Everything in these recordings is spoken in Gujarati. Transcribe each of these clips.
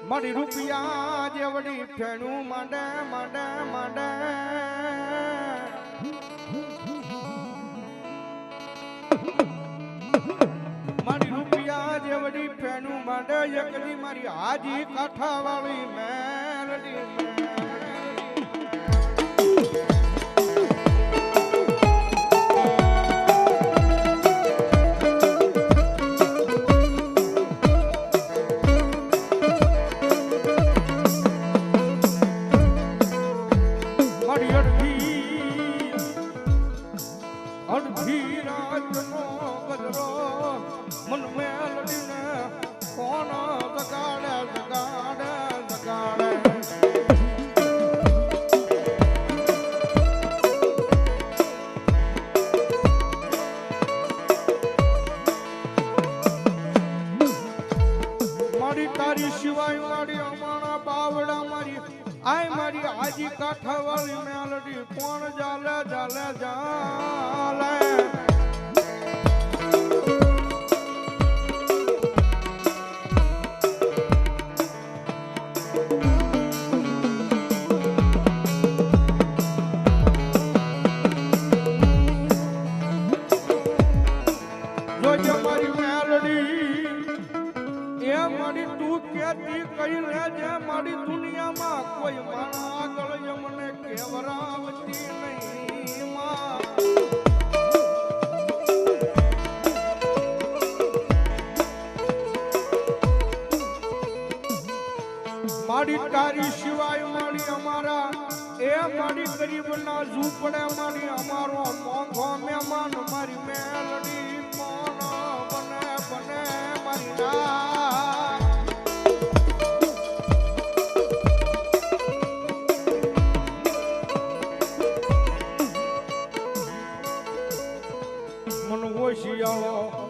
મારી રૂપિયા જેવડી ફેણું માંડે માંડે માંડે મારી રૂપિયા જેવડી ફેણું માંડે એકલી મારી હાજી કાંઠા વાળી મેલડી તારી સિવાય મારી અમાણા બાવડા મારી આય મારી આજી કાંઠા વાળી મેલડી કોણ જાલે જાલે જાલે જોજે મારી મેલડી એ મારી તું કેતી કઈ લેજે મારી દુનિયામાં કોઈ મારા આગળ મને કેવરાવતી નહીં મારી તારી સિવાય મારી અમારા એ મારી ગરીબના ઝૂંપડે મારી અમારો મોંઘો મહેમાન મારી મેલડી કોણ બને બને મારી ના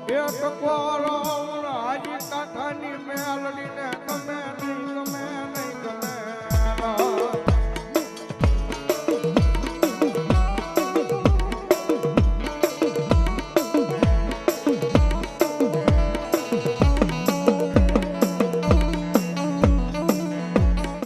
એક કોરો હાજી કાંઠાની મેલડીને તમે